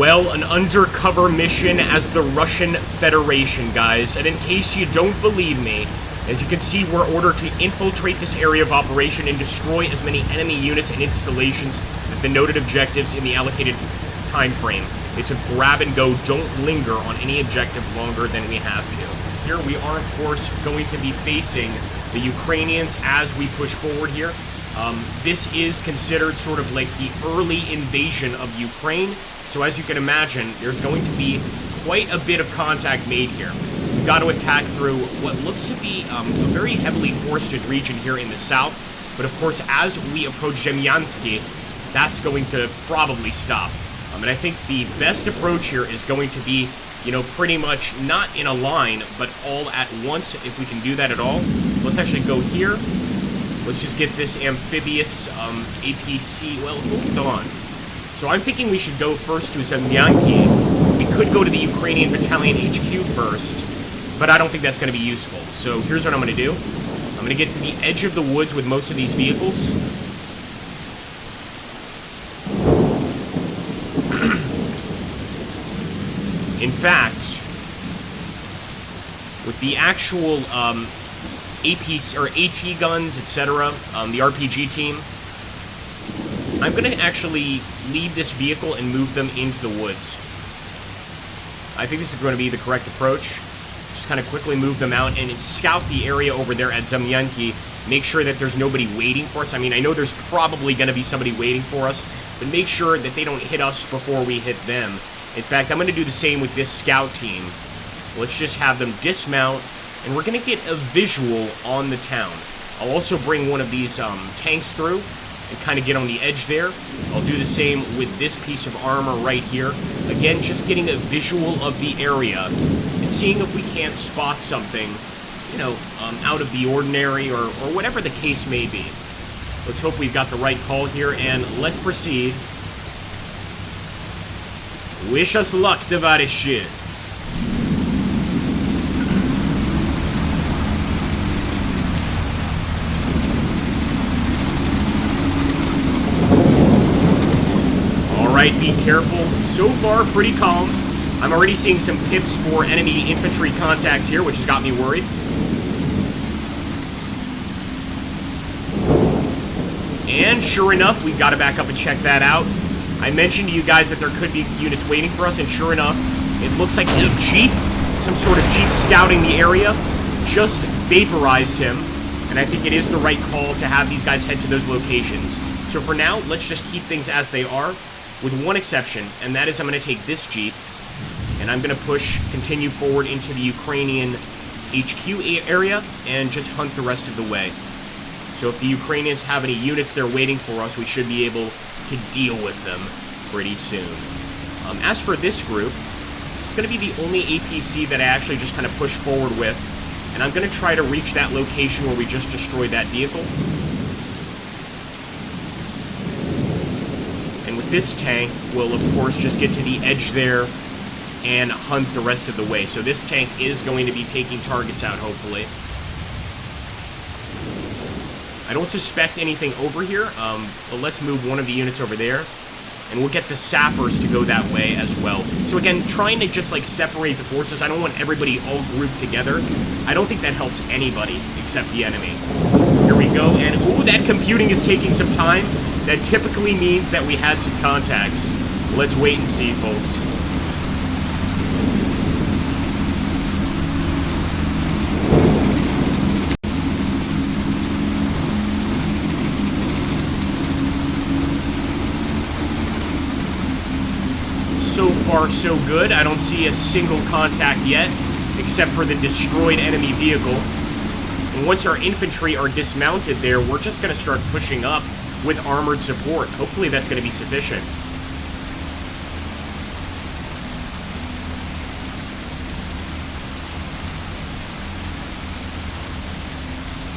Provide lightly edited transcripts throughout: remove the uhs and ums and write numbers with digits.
Well, an undercover mission as the Russian Federation, guys. And in case you don't believe me, as you can see, we're ordered to infiltrate this area of operation and destroy as many enemy units and installations with the noted objectives in the allocated time frame. It's a grab and go, don't linger on any objective longer than we have to. Here we are, of course, going to be facing the Ukrainians as we push forward here. This is considered sort of like the early invasion of Ukraine. So as you can imagine, there's going to be quite a bit of contact made here. We've got to attack through what looks to be a very heavily forested region here in the south. But of course, as we approach Zemlyansky, that's going to probably stop. And I think the best approach here is going to be, you know, pretty much not in a line, but all at once, if we can do that at all. Let's actually go here. Let's just get this amphibious APC. Well, hold on. So I'm thinking we should go first to Zemlyanki. We could go to the Ukrainian Battalion HQ first, but I don't think that's going to be useful. So here's what I'm going to do. I'm going to get to the edge of the woods with most of these vehicles. In fact, with the actual APC or AT guns, etc., the RPG team, I'm going to actually leave this vehicle and move them into the woods. I think this is going to be the correct approach. Just kind of quickly move them out and scout the area over there at Zemlyanki. Make sure that there's nobody waiting for us. I mean, I know there's probably going to be somebody waiting for us, but make sure that they don't hit us before we hit them. In fact, I'm going to do the same with this scout team. Let's just have them dismount, and we're going to get a visual on the town. I'll also bring one of these tanks through and kind of get on the edge there. I'll do the same with this piece of armor right here. Again, just getting a visual of the area and seeing if we can't spot something, you know, out of the ordinary or whatever the case may be. Let's hope we've got the right call here, and let's proceed. Wish us luck, товарищи. Alright, be careful. So far, pretty calm. I'm already seeing some pips for enemy infantry contacts here, which has got me worried. And sure enough, we've got to back up and check that out. I mentioned to you guys that there could be units waiting for us, and sure enough, it looks like a Jeep, some sort of Jeep scouting the area, just vaporized him, and I think it is the right call to have these guys head to those locations. So for now, let's just keep things as they are, with one exception, and that is I'm going to take this Jeep, and I'm going to continue forward into the Ukrainian HQ area, and just hunt the rest of the way. So if the Ukrainians have any units there waiting for us, we should be able to deal with them pretty soon. As for this group, it's going to be the only APC that I actually just kind of push forward with, and I'm going to try to reach that location where we just destroyed that vehicle. And with this tank, we'll of course just get to the edge there and hunt the rest of the way. So this tank is going to be taking targets out, hopefully. I don't suspect anything over here, but let's move one of the units over there, and we'll get the sappers to go that way as well. So again, trying to just like separate the forces. I don't want everybody all grouped together. I don't think that helps anybody except the enemy. Here we go, and ooh, that computing is taking some time. That typically means that we had some contacts. Let's wait and see, folks. So far, so good. I don't see a single contact yet, except for the destroyed enemy vehicle. And once our infantry are dismounted there, we're just going to start pushing up with armored support. Hopefully that's going to be sufficient.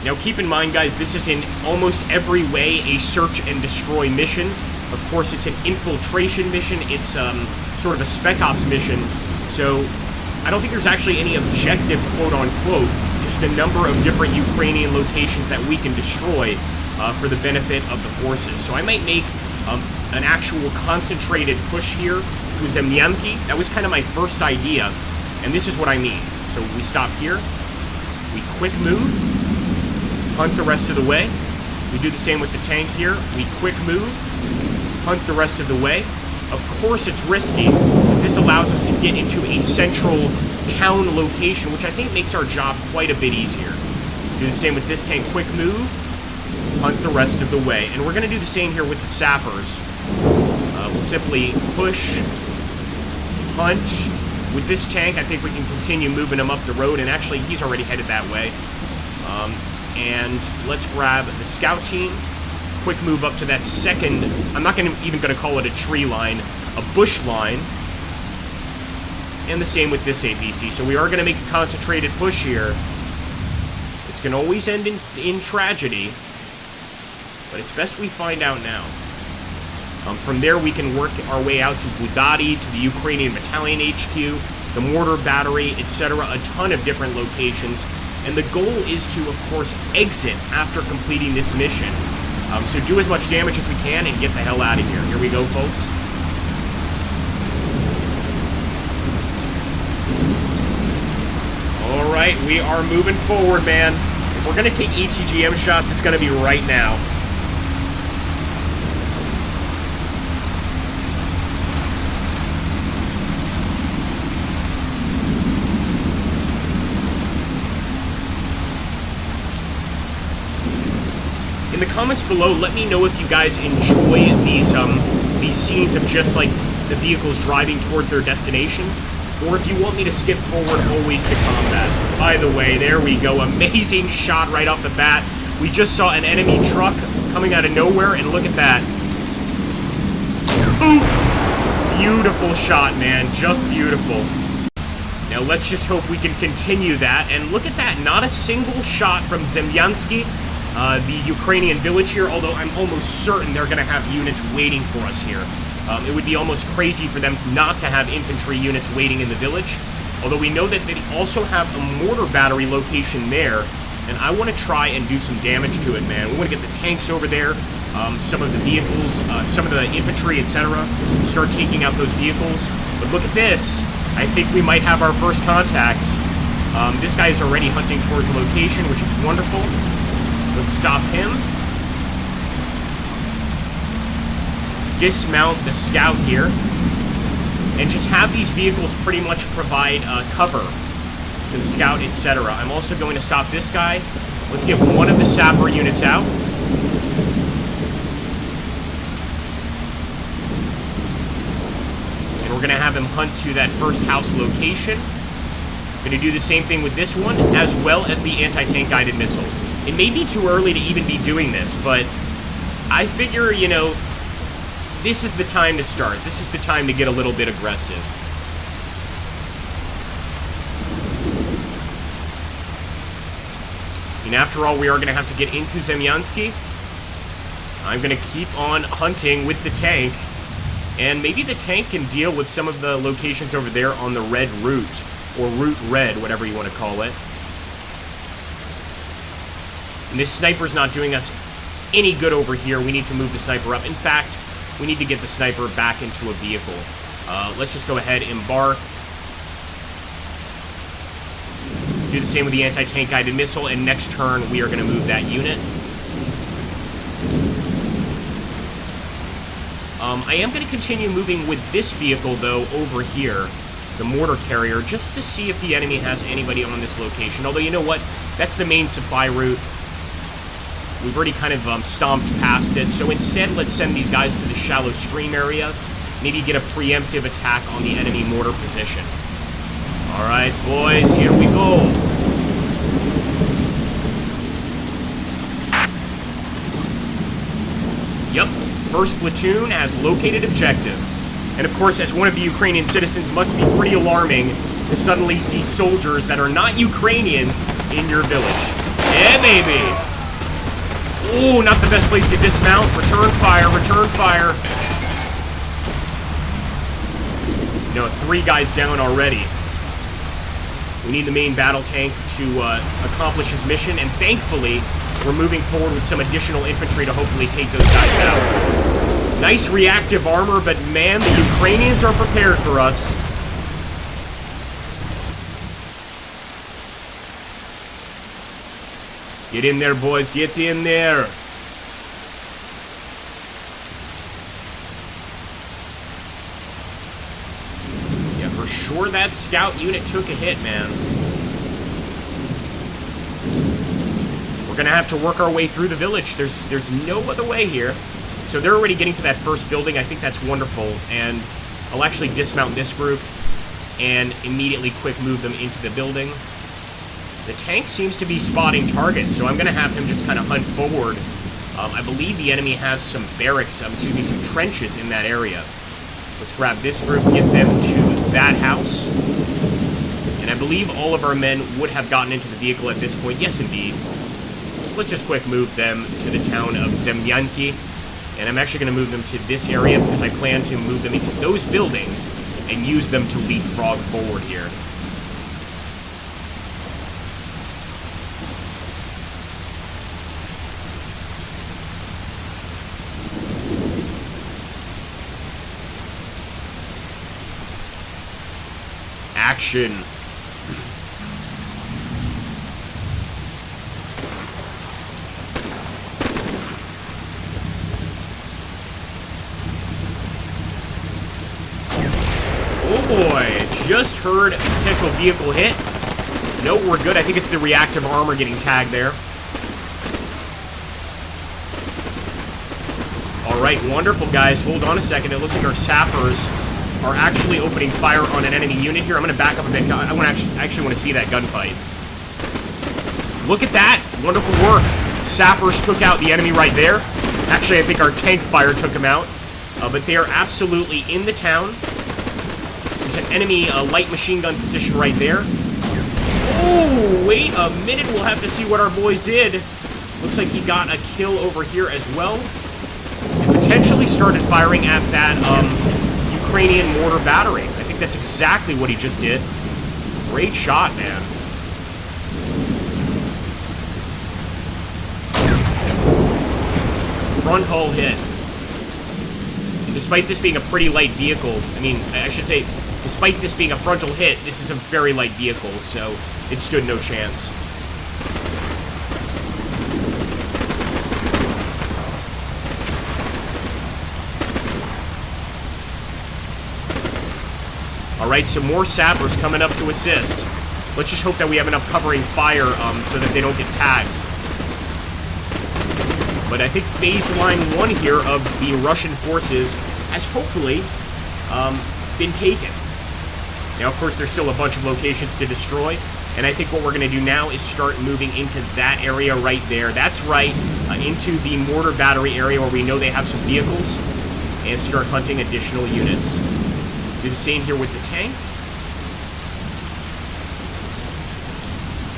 Now keep in mind, guys, this is in almost every way a search and destroy mission. Of course, it's an infiltration mission. It's sort of a spec ops mission. So I don't think there's actually any objective, quote-unquote, just a number of different Ukrainian locations that we can destroy for the benefit of the forces. So I might make an actual concentrated push here to Zemlyanki. That was kind of my first idea, and this is what I mean. So we stop here, we quick move, hunt the rest of the way. We do the same with the tank here. We quick move, hunt the rest of the way. Of course it's risky, but this allows us to get into a central town location, which I think makes our job quite a bit easier. Do the same with this tank. Quick move, hunt the rest of the way. And we're going to do the same here with the sappers. We'll simply push, hunt. With this tank, I think we can continue moving him up the road, and actually he's already headed that way. And let's grab the scout team. Quick move up to that second, I'm not even going to call it a tree line, a bush line. And the same with this APC. So we are going to make a concentrated push here. This can always end in tragedy, but it's best we find out now. From there, we can work our way out to Budari, to the Ukrainian Battalion HQ, the mortar battery, etc. A ton of different locations. And the goal is to, of course, exit after completing this mission. So do as much damage as we can and get the hell out of here. Here we go, folks. Alright, we are moving forward, man. If we're going to take ATGM shots, it's going to be right now. In the comments below, let me know if you guys enjoy these scenes of just like the vehicles driving towards their destination, or if you want me to skip forward always to combat. By the way, there we go. Amazing shot right off the bat. We just saw an enemy truck coming out of nowhere, and look at that. Ooh! Beautiful shot, man. Just beautiful. Now let's just hope we can continue that, and look at that. Not a single shot from Zemlyansky, the Ukrainian village here, although I'm almost certain they're going to have units waiting for us here. It would be almost crazy for them not to have infantry units waiting in the village, although we know that they also have a mortar battery location there, and I want to try and do some damage to it, man. We want to get the tanks over there, some of the vehicles, some of the infantry, etc. Start taking out those vehicles. But look at this. I think we might have our first contacts. This guy is already hunting towards the location, which is wonderful. Let's stop him. Dismount the scout here. And just have these vehicles pretty much provide cover to the scout, etc. I'm also going to stop this guy. Let's get one of the sapper units out. And we're going to have him hunt to that first house location. Going to do the same thing with this one, as well as the anti-tank guided missile. It may be too early to even be doing this, but I figure, you know, this is the time to start. This is the time to get a little bit aggressive. And after all, we are going to have to get into Zemlyansky. I'm going to keep on hunting with the tank. And maybe the tank can deal with some of the locations over there on the red route, or route red, whatever you want to call it. And this sniper's not doing us any good over here. We need to move the sniper up. In fact, we need to get the sniper back into a vehicle. Let's just go ahead, embark. Do the same with the anti-tank guided missile, and next turn we are going to move that unit. I am going to continue moving with this vehicle, though, over here, the mortar carrier, just to see if the enemy has anybody on this location. Although, you know what? That's the main supply route. We've already kind of stomped past it, so instead let's send these guys to the shallow stream area, maybe get a preemptive attack on the enemy mortar position. Alright, boys, here we go. Yep, first platoon has located objective. And of course, as one of the Ukrainian citizens, must be pretty alarming to suddenly see soldiers that are not Ukrainians in your village. Yeah, baby! Ooh, not the best place to dismount. Return fire, return fire. No, 3 guys down already. We need the main battle tank to accomplish his mission, and thankfully, we're moving forward with some additional infantry to hopefully take those guys out. Nice reactive armor, but man, the Ukrainians are prepared for us. Get in there, boys. Get in there. Yeah, for sure that scout unit took a hit, man. We're going to have to work our way through the village. There's no other way here. So they're already getting to that first building. I think that's wonderful. And I'll actually dismount this group and immediately quick move them into the building. The tank seems to be spotting targets, so I'm going to have him just kind of hunt forward. I believe the enemy has some barracks, excuse me, some trenches in that area. Let's grab this group, get them to that house. And I believe all of our men would have gotten into the vehicle at this point. Yes, indeed. Let's just quick move them to the town of Zemlyanki. And I'm actually going to move them to this area because I plan to move them into those buildings and use them to leapfrog forward here. Action. Oh boy, just heard a potential vehicle hit. No, we're good. I think it's the reactive armor getting tagged there. Alright, wonderful, guys. Hold on a second. It looks like our sappers are actually opening fire on an enemy unit here. I'm going to back up a bit. I actually want to see that gunfight. Look at that. Wonderful work. Sappers took out the enemy right there. Actually, I think our tank fire took him out. But they are absolutely in the town. There's an enemy light machine gun position right there. Oh, wait a minute. We'll have to see what our boys did. Looks like he got a kill over here as well. And potentially started firing at that Ukrainian mortar battery. I think that's exactly what he just did. Great shot, man. Front hull hit. And despite this being a pretty light vehicle, I mean, I should say, despite this being a frontal hit, this is a very light vehicle, so it stood no chance. Alright, so more sappers coming up to assist. Let's just hope that we have enough covering fire so that they don't get tagged. But I think phase line 1 here of the Russian forces has hopefully been taken. Now, of course, there's still a bunch of locations to destroy, and I think what we're going to do now is start moving into that area right there. That's right, into the mortar battery area where we know they have some vehicles, and start hunting additional units. Do the same here with the tank.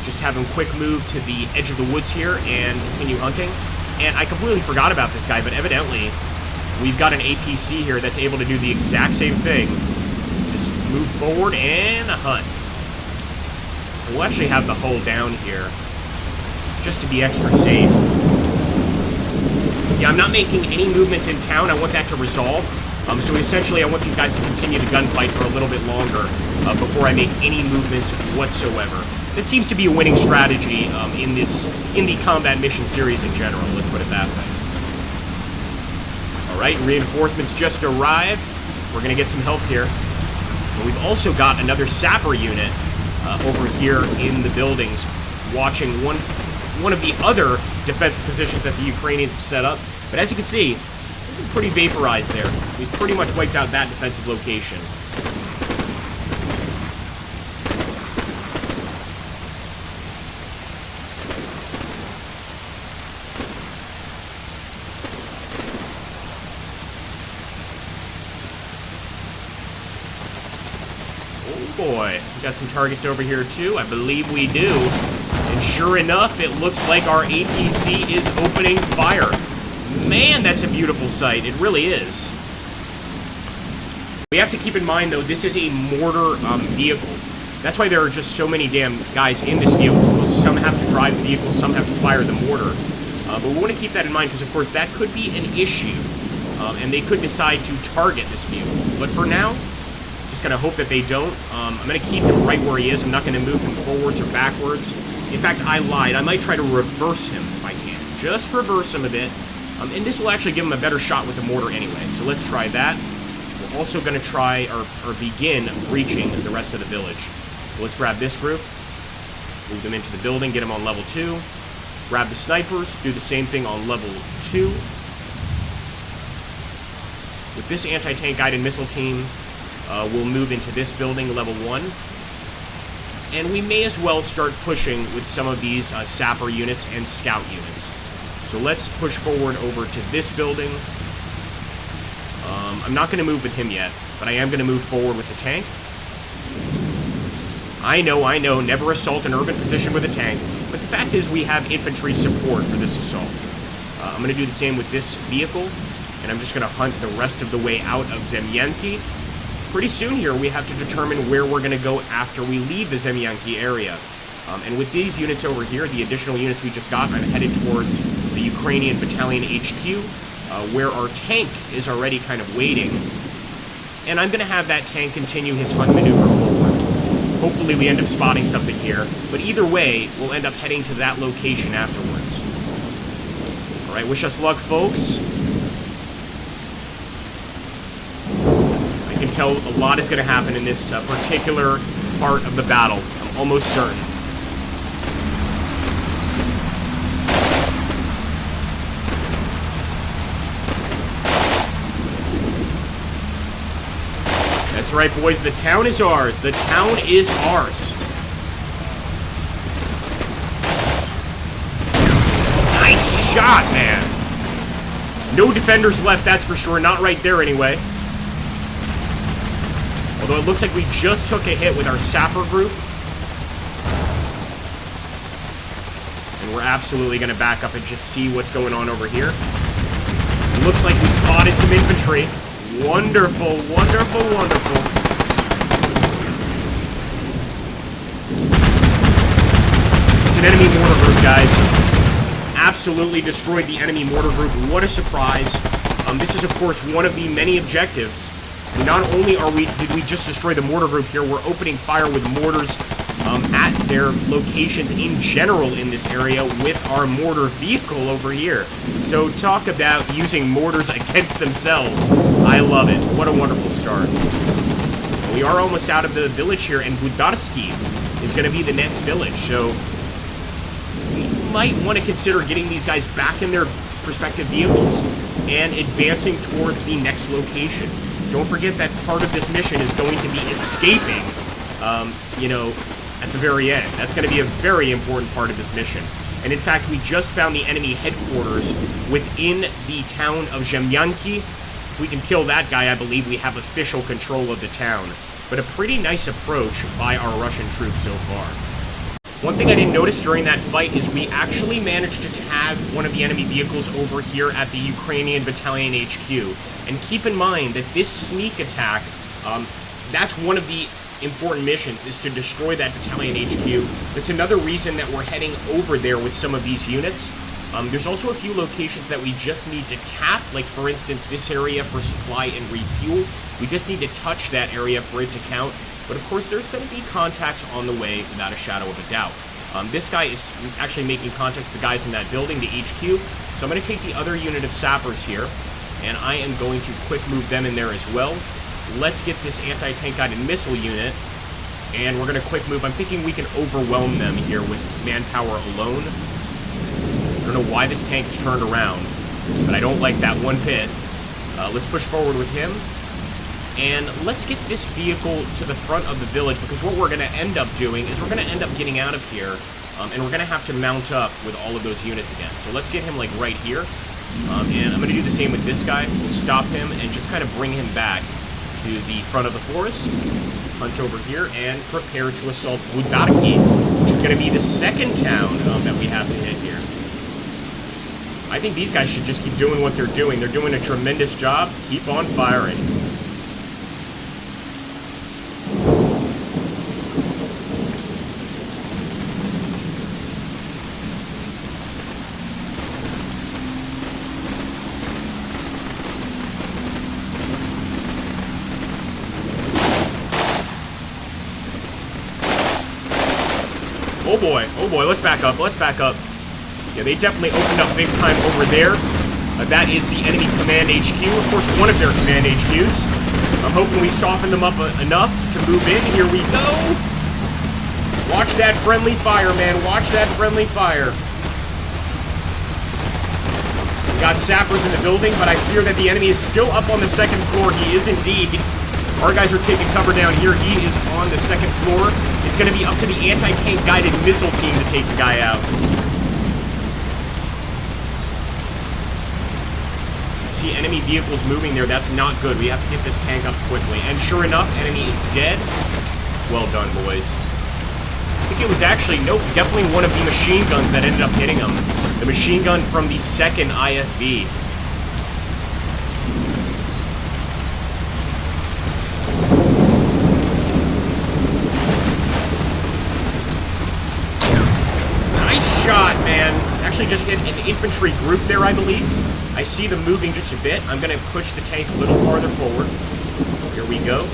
Just have him quick move to the edge of the woods here and continue hunting. And I completely forgot about this guy, but evidently we've got an APC here that's able to do the exact same thing. Just move forward and hunt. We'll actually have the hull down here just to be extra safe. Yeah, I'm not making any movements in town. I want that to resolve. So essentially, I want these guys to continue the gunfight for a little bit longer before I make any movements whatsoever. That seems to be a winning strategy in the combat mission series in general. Let's put it that way. All right, reinforcements just arrived. We're going to get some help here. And we've also got another sapper unit over here in the buildings, watching one of the other defensive positions that the Ukrainians have set up. But as you can see, we're pretty vaporized there. We've pretty much wiped out that defensive location. Oh boy, we got some targets over here too. I believe we do. And sure enough, it looks like our APC is opening fire. Man, that's a beautiful sight. It really is. We have to keep in mind, though, this is a mortar vehicle. That's why there are just so many damn guys in this vehicle. Some have to drive the vehicle, some have to fire the mortar. But we want to keep that in mind because, of course, that could be an issue and they could decide to target this vehicle. But for now, just going to hope that they don't. I'm going to keep him right where he is. I'm not going to move him forwards or backwards. In fact, I lied. I might try to reverse him if I can. Just reverse him a bit. And this will actually give him a better shot with the mortar anyway. So let's try that. We're also going to try or begin breaching the rest of the village. So let's grab this group. Move them into the building. Get them on level 2. Grab the snipers. Do the same thing on level 2. With this anti-tank guided missile team, we'll move into this building, level 1. And we may as well start pushing with some of these sapper units and scout units. So let's push forward over to this building. I'm not going to move with him yet, but I am going to move forward with the tank. I know, never assault an urban position with a tank, but the fact is we have infantry support for this assault. I'm going to do the same with this vehicle, and I'm just going to hunt the rest of the way out of Zemlyanki. Pretty soon here, we have to determine where we're going to go after we leave the Zemlyanki area. And with these units over here, the additional units we just got, I'm headed towards the Ukrainian Battalion HQ, where our tank is already kind of waiting. And I'm going to have that tank continue his hunt maneuver forward. Hopefully we end up spotting something here, but either way, we'll end up heading to that location afterwards. Alright, wish us luck, folks. I can tell a lot is going to happen in this particular part of the battle. I'm almost certain. That's right, boys. The town is ours. The town is ours. Nice shot, man. No defenders left, that's for sure. Not right there, anyway. Although it looks like we just took a hit with our sapper group. And we're absolutely going to back up and just see what's going on over here. It looks like we spotted some infantry. Wonderful, wonderful, wonderful. It's an enemy mortar group, guys. Absolutely destroyed the enemy mortar group. What a surprise. This is, of course, one of the many objectives. Not only did we just destroy the mortar group here, we're opening fire with mortars at their locations in general in this area with our mortar vehicle over here. So talk about using mortars against themselves. I love it. What a wonderful start. We are almost out of the village here, and Budarsky is going to be the next village. So we might want to consider getting these guys back in their respective vehicles and advancing towards the next location. Don't forget that part of this mission is going to be escaping, at the very end. That's going to be a very important part of this mission. And in fact, we just found the enemy headquarters within the town of Zemlyanki. If we can kill that guy, I believe we have official control of the town. But a pretty nice approach by our Russian troops so far. One thing I didn't notice during that fight is we actually managed to tag one of the enemy vehicles over here at the Ukrainian Battalion HQ. And keep in mind that this sneak attack, that's one of the important missions, is to destroy that battalion HQ. That's another reason that we're heading over there with some of these units. There's also a few locations that we just need to tap, like for instance this area for supply and refuel. We just need to touch that area for it to count. But of course there's going to be contacts on the way without a shadow of a doubt. This guy is actually making contact with the guys in that building, the HQ. So I'm going to take the other unit of sappers here, and I am going to quick move them in there as well. Let's get this anti-tank guided missile unit, and we're going to quick move. I'm thinking we can overwhelm them here with manpower alone. I don't know why this tank is turned around, but I don't like that one bit. Let's push forward with him, and let's get this vehicle to the front of the village, because what we're going to end up doing is we're going to end up getting out of here, and we're going to have to mount up with all of those units again. So let's get him, like, right here, and I'm going to do the same with this guy. We'll stop him and just kind of bring him back to the front of the forest, hunt over here, and prepare to assault Budarki, which is going to be the second town that we have to hit here. I think these guys should just keep doing what they're doing. They're doing a tremendous job. Keep on firing. Oh boy, let's back up, Yeah, they definitely opened up big time over there. That is the enemy command HQ, of course, one of their command HQs. I'm hoping we soften them up enough to move in. Here we go. Watch that friendly fire, man. Watch that friendly fire. We got sappers in the building, but I fear that the enemy is still up on the second floor. He is indeed. Our guys are taking cover down here. He is on the second floor. It's going to be up to the anti-tank guided missile team to take the guy out. See enemy vehicles moving there. That's not good. We have to get this tank up quickly. And sure enough, enemy is dead. Well done, boys. I think it was actually, nope, definitely one of the machine guns that ended up hitting him. The machine gun from the second IFV. Nice shot, man. Actually just hit an infantry group there, I believe. I see them moving just a bit. I'm going to push the tank a little farther forward. Here we go.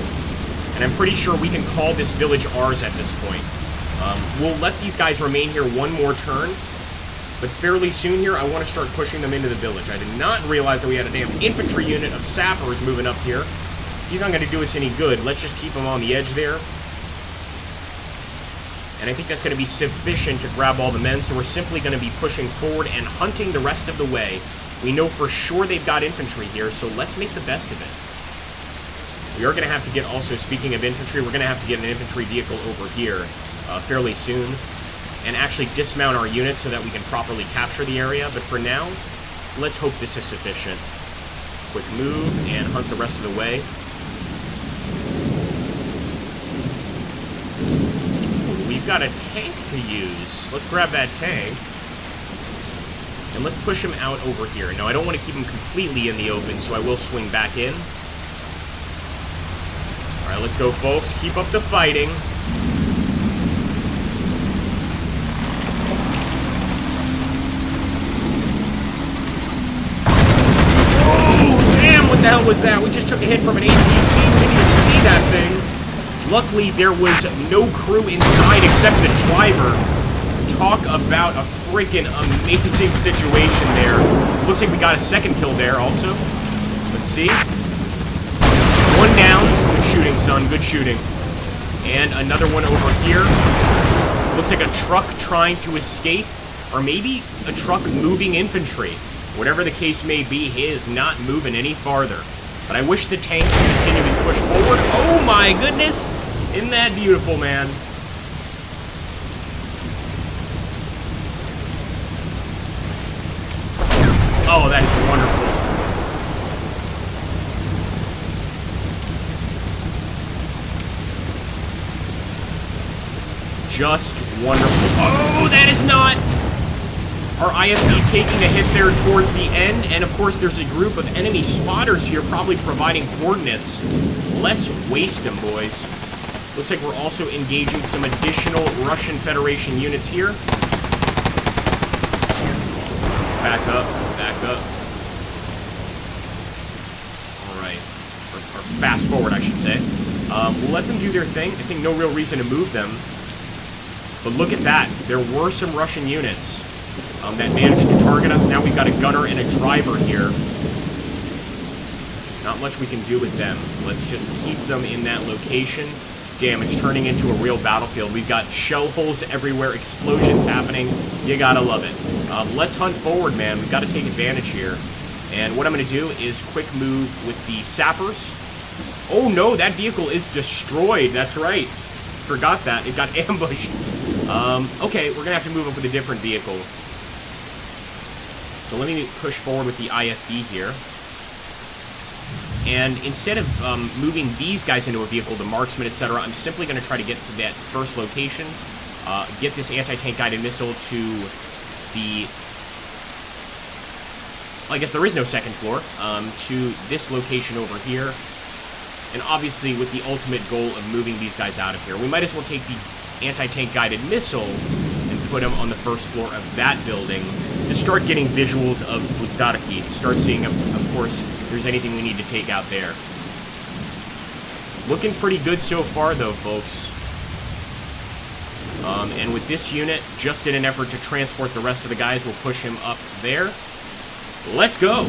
And I'm pretty sure we can call this village ours at this point. We'll let these guys remain here one more turn. But fairly soon here, I want to start pushing them into the village. I did not realize that we had a damn infantry unit of sappers moving up here. He's not going to do us any good. Let's just keep him on the edge there. And I think that's going to be sufficient to grab all the men. So we're simply going to be pushing forward and hunting the rest of the way. We know for sure they've got infantry here, so let's make the best of it. We are going to have to get, also speaking of infantry, we're going to have to get an infantry vehicle over here fairly soon. And actually dismount our units so that we can properly capture the area. But for now, let's hope this is sufficient. Quick move and hunt the rest of the way. We've got a tank to use. Let's grab that tank. And let's push him out over here. Now, I don't want to keep him completely in the open, so I will swing back in. Alright, let's go, folks. Keep up the fighting. What the hell was that? We just took a hit from an APC. We didn't even see that thing. Luckily, there was no crew inside except the driver. Talk about a freaking amazing situation there. Looks like we got a second kill there also. Let's see. One down. Good shooting, son. Good shooting. And another one over here. Looks like a truck trying to escape. Or maybe a truck moving infantry. Whatever the case may be, he is not moving any farther. But I wish the tank would continue his push forward. Oh my goodness! Isn't that beautiful, man? Oh, that is wonderful. Just wonderful. Oh, that is not... Our IFV taking a hit there towards the end, and of course there's a group of enemy spotters here probably providing coordinates. Let's waste them, boys. Looks like we're also engaging some additional Russian Federation units here. Back up, back up. Alright. Or fast forward, I should say. We'll let them do their thing. I think no real reason to move them. But look at that. There were some Russian units that managed to target us. Now we've got a gunner and a driver here. Not much we can do with them. Let's just keep them in that location. Damn, it's turning into a real battlefield. We've got shell holes everywhere, explosions happening. You gotta love it. Let's hunt forward, man. We've got to take advantage here. And what I'm going to do is quick move with the sappers. Oh no, that vehicle is destroyed. That's right. Forgot that. It got ambushed. Okay, we're going to have to move up with a different vehicle. So let me push forward with the IFV here. And instead of moving these guys into a vehicle, the marksman, etc., I'm simply going to try to get to that first location, get this anti-tank guided missile to the... Well, I guess there is no second floor, to this location over here. And obviously with the ultimate goal of moving these guys out of here. We might as well take the anti-tank guided missile and put them on the first floor of that building to start getting visuals of Butarki, start seeing, of course, if there's anything we need to take out there. Looking pretty good so far, though, folks. And with this unit, just in an effort to transport the rest of the guys, we'll push him up there. Let's go!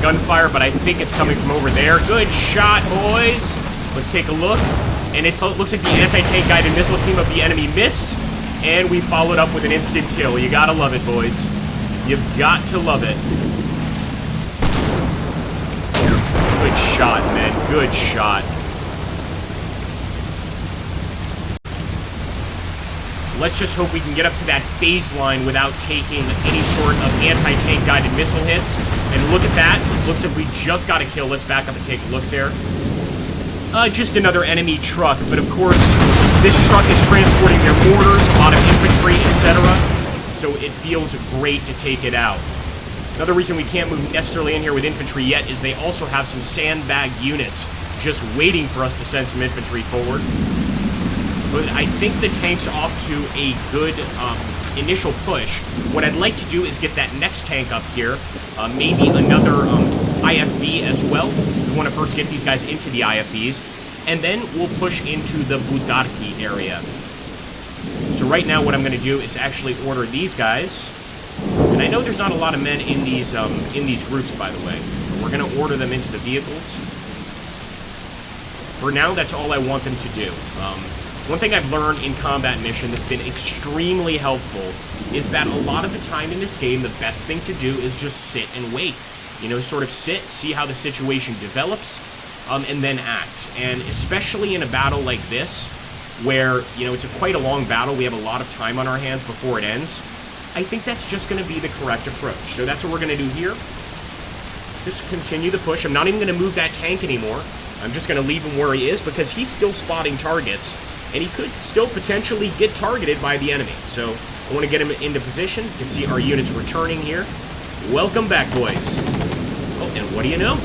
Gunfire, but I think it's coming from over there. Good shot, boys. Let's take a look. And it looks like the anti-tank guided missile team of the enemy missed, and we followed up with an instant kill. You gotta love it, boys. You've got to love it. Good shot, man. Good shot. Let's just hope we can get up to that phase line without taking any sort of anti-tank guided missile hits. And look at that. Looks like we just got a kill. Let's back up and take a look there. Just another enemy truck. But of course, this truck is transporting their mortars, a lot of infantry, etc. So it feels great to take it out. Another reason we can't move necessarily in here with infantry yet is they also have some sandbag units just waiting for us to send some infantry forward. But I think the tank's off to a good initial push. What I'd like to do is get that next tank up here, maybe another IFV as well. We want to first get these guys into the IFVs, and then we'll push into the Budarki area. So right now what I'm going to do is actually order these guys, and I know there's not a lot of men in these groups, by the way. We're going to order them into the vehicles. For now, that's all I want them to do. One thing I've learned in combat mission that's been extremely helpful is that a lot of the time in this game, the best thing to do is just sit and wait. You know, sort of sit, see how the situation develops, and then act. And especially in a battle like this, where, you know, it's quite a long battle, we have a lot of time on our hands before it ends, I think that's just going to be the correct approach. So that's what we're going to do here. Just continue the push. I'm not even going to move that tank anymore. I'm just going to leave him where he is because he's still spotting targets. And he could still potentially get targeted by the enemy. So I want to get him into position. You can see our units returning here. Welcome back, boys. Oh, and what do you know?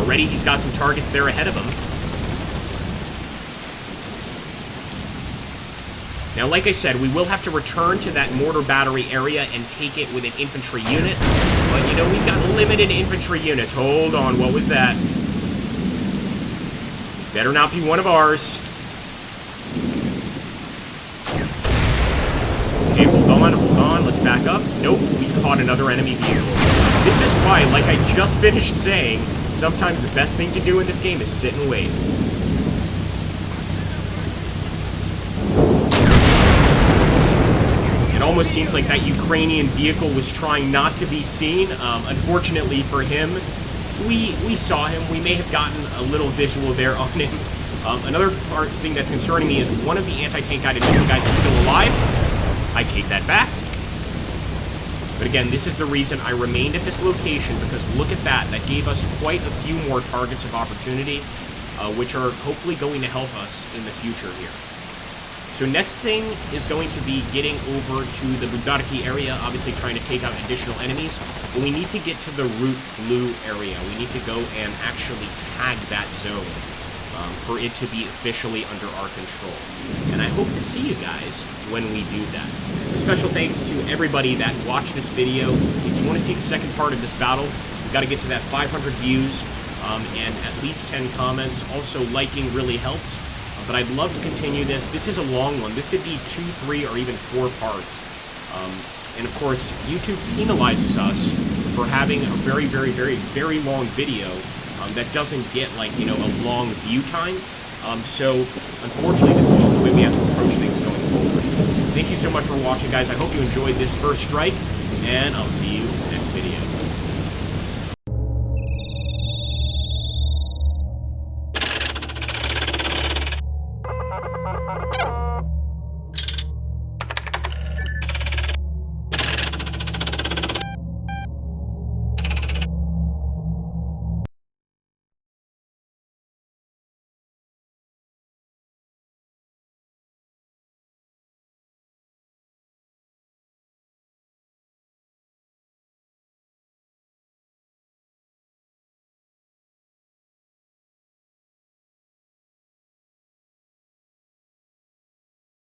Already he's got some targets there ahead of him. Now, like I said, we will have to return to that mortar battery area and take it with an infantry unit. But, you know, we've got limited infantry units. Hold on, what was that? Better not be one of ours. Okay, hold on, let's back up. Nope, we caught another enemy vehicle. This is why, like I just finished saying, sometimes the best thing to do in this game is sit and wait. It almost seems like that Ukrainian vehicle was trying not to be seen. Unfortunately for him, we saw him. We may have gotten a little visual there on him. Another thing that's concerning me is one of the anti-tank guided missile guys is still alive. I take that back. But again, this is the reason I remained at this location, because look at that. That gave us quite a few more targets of opportunity, which are hopefully going to help us in the future here. So next thing is going to be getting over to the Budarki area, obviously trying to take out additional enemies. But we need to get to the route blue area. We need to go and actually tag that zone. For it to be officially under our control. And I hope to see you guys when we do that. A special thanks to everybody that watched this video. If you want to see the second part of this battle, we've got to get to that 500 views and at least 10 comments. Also, liking really helps. But I'd love to continue this. This is a long one. This could be 2, 3, or even 4 parts. And of course, YouTube penalizes us for having a very, very, very, very long video that doesn't get, like, you know, a long view time. So, unfortunately, this is just the way we have to approach things going forward. Thank you so much for watching, guys. I hope you enjoyed this first strike, and I'll see you